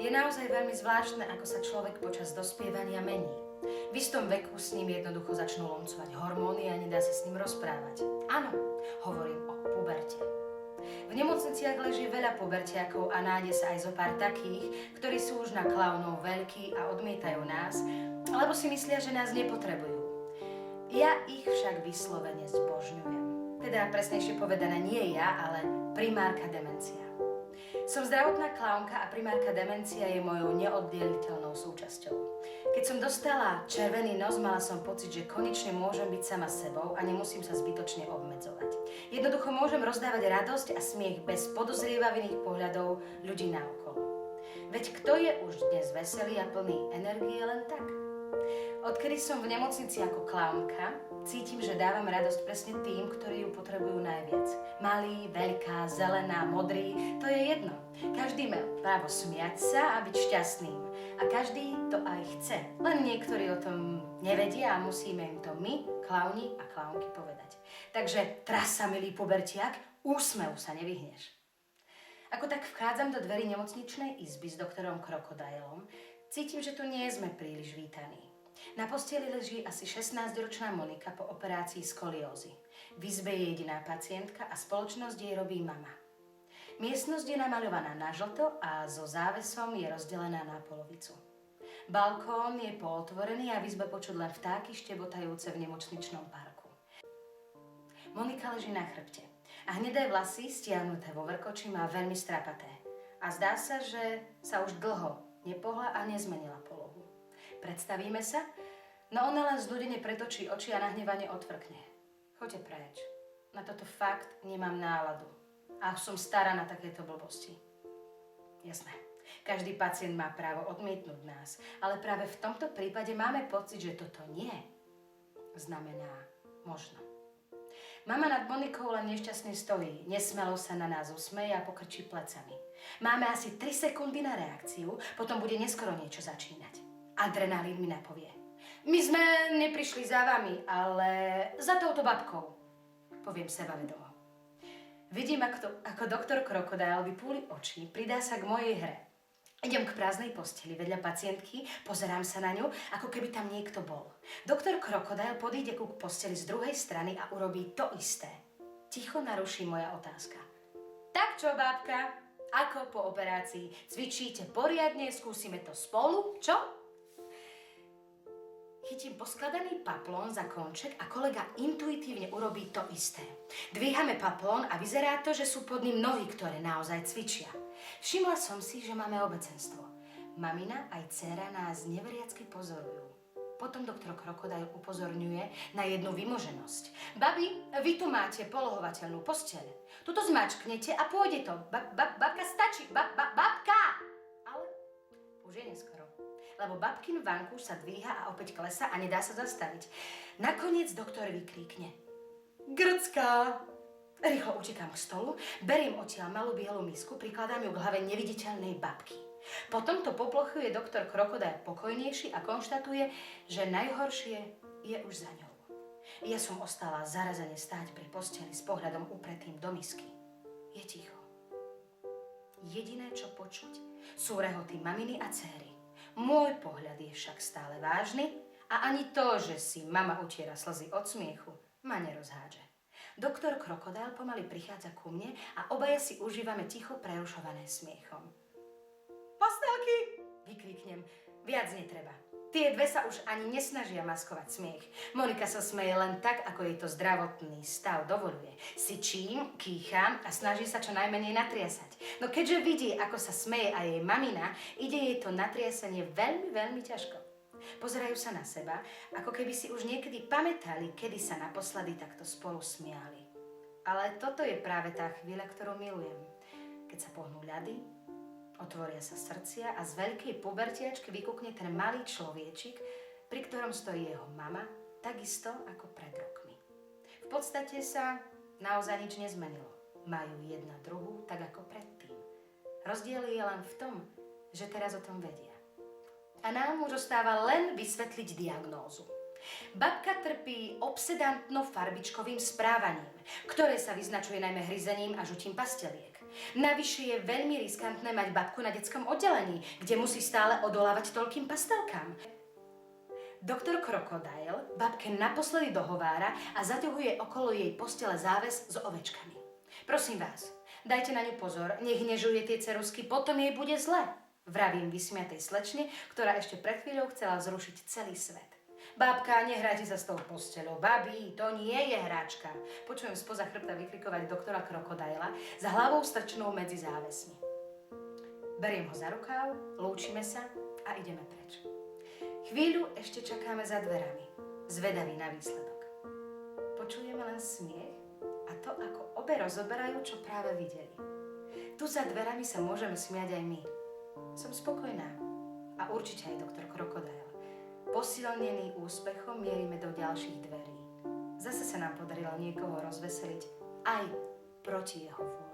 Je naozaj veľmi zvláštne, ako sa človek počas dospievania mení. V istom veku s ním jednoducho začnú lomcovať hormóny a nedá sa s ním rozprávať. Áno, hovorím o puberte. V nemocniciach leží veľa pubertiakov a nájde sa aj zo pár takých, ktorí sú už na klaunov veľkí a odmietajú nás, lebo si myslia, že nás nepotrebujú. Ja ich však vyslovene zbožňujem. Teda presnejšie povedané nie ja, ale primárka demencia. Som zdravotná klaunka a primárka demencia je mojou neoddeliteľnou súčasťou. Keď som dostala červený nos, mala som pocit, že konečne môžem byť sama sebou a nemusím sa zbytočne obmedzovať. Jednoducho môžem rozdávať radosť a smiech bez podozrievavých pohľadov ľudí naokolo. Veď kto je už dnes veselý a plný energie len tak? Odkedy som v nemocnici ako klaunka, cítim, že dávam radosť presne tým, ktorí ju potrebujú najviac. Malý, veľká, zelená, modrý, to je jedno. Každý má právo smiať sa a byť šťastným. A každý to aj chce. Len niektorí o tom nevedia a musíme im to my, klauni a klaunky, povedať. Takže trasa, milý pubertiak, úsmevu sa nevyhneš. Ako tak vchádzam do dverí nemocničnej izby s doktorom Krokodajlom, cítim, že tu nie sme príliš vítaní. Na posteli leží asi 16-ročná Monika po operácii skoliózy. V izbe je jediná pacientka a spoločnosť jej robí mama. Miestnosť je namaľovaná na žlto a so závesom je rozdelená na polovicu. Balkón je pootvorený a v izbe počuť len vtáky štebotajúce v nemocničnom parku. Monika leží na chrbte a hnedé vlasy, stiahnuté vo vrkoči, má veľmi strapaté. A zdá sa, že sa už dlho nepohla a nezmenila polohu. Predstavíme sa? No ona len zľudene pretočí oči a nahnevane odfrkne. Choďte preč. Na toto fakt nemám náladu. A som stará na takéto blbosti. Jasné. Každý pacient má právo odmietnúť nás. Ale práve v tomto prípade máme pocit, že toto nie znamená možno. Mama nad Monikou len nešťastne stojí. Nesmelo sa na nás usmeje a pokrčí plecami. Máme asi 3 sekundy na reakciu, potom bude neskoro niečo začínať. Adrenalín mi napovie. My sme neprišli za vami, ale za touto babkou. Poviem sebavedomo. Vidím, ako doktor Krokodajl vypúli oči, pridá sa k mojej hre. Idem k prázdnej posteli vedľa pacientky, pozerám sa na ňu, ako keby tam niekto bol. Doktor Krokodajl podíde ku posteli z druhej strany a urobí to isté. Ticho naruší moja otázka. Tak čo, bábka? Ako po operácii? Cvičíte poriadne? Skúsime to spolu? Čo? Chytím poskladaný paplón za konček a kolega intuitívne urobí to isté. Dvíhame paplón a vyzerá to, že sú pod ním nohy, ktoré naozaj cvičia. Všimla som si, že máme obecenstvo. Mamina aj dcéra nás neveriacky pozorujú. Potom doktor Krokodajl upozorňuje na jednu vymoženosť. Babi, vy tu máte polohovateľnú posteľ. Tuto zmačknete a pôjde to. Babka stačí. Babka! Ale už je neskoro. Lebo babkin vankúš sa dvíha a opäť klesá a nedá sa zastaviť. Nakoniec doktor vykríkne. Grcká! Rýchlo utekám k stolu, beriem odtiaľ malú bielu misku, prikladám ju k hlave neviditeľnej babky. Potom to poplochuje doktor Krokodajl pokojnejší a konštatuje, že najhoršie je už za ňou. Ja som ostala zarazene stáť pri posteli s pohľadom upretým do misky. Je ticho. Jediné, čo počuť, sú rehoty maminy a dcéry. Môj pohľad je však stále vážny a ani to, že si mama utiera slzy od smiechu, ma nerozhádže. Doktor Krokodajl pomaly prichádza ku mne a obaja si užívame ticho prerušované smiechom. Pastelky! Vykríknem. Viac netreba. Tie dve sa už ani nesnažia maskovať smiech. Monika sa smeje len tak, ako jej to zdravotný stav dovoľuje. Syčím, kýcham a snaží sa čo najmenej natriasať. No keďže vidí, ako sa smeje aj jej mamina, ide jej to natriasanie veľmi, veľmi ťažko. Pozerajú sa na seba, ako keby si už niekedy pamätali, kedy sa naposledy takto spolu smiali. Ale toto je práve tá chvíľa, ktorú milujem. Keď sa pohnú ľady, otvoria sa srdcia a z veľkej pubertiačky vykúkne ten malý človečik, pri ktorom stojí jeho mama, takisto ako pred rokmi. V podstate sa naozaj nič nezmenilo. Majú jedna druhú tak ako predtým. Rozdiel je len v tom, že teraz o tom vedia. A nám už ostáva len vysvetliť diagnózu. Babka trpí obsedantno-farbičkovým správaním, ktoré sa vyznačuje najmä hryzením a žutím pasteliek. Navyše je veľmi riskantné mať babku na detskom oddelení, kde musí stále odolávať toľkým pastelkám. Doktor Krokodil babke naposledy dohovára a zaťahuje okolo jej postele záves s ovečkami. Prosím vás, dajte na ňu pozor, nech nežuje tie ceruzky, potom jej bude zle. Vravím vysmiatej slečne, ktorá ešte pred chvíľou chcela zrušiť celý svet. Bábka, nehrajte sa s tou posteľou. Babi, to nie je hráčka. Počujem spoza chrbta vykrikovať doktora Krokodila s hlavou strčenou medzi závesmi. Beriem ho za rukáv, lúčime sa a ideme preč. Chvíľu ešte čakáme za dverami, zvedaví na výsledok. Počujeme len smiech a to, ako obe rozoberajú, čo práve videli. Tu za dverami sa môžeme smiať aj my. Som spokojná. A určite aj doktor Krokodil. Posilnený úspechom mierime do ďalších dverí. Zase sa nám podarilo niekoho rozveseliť aj proti jeho vôli.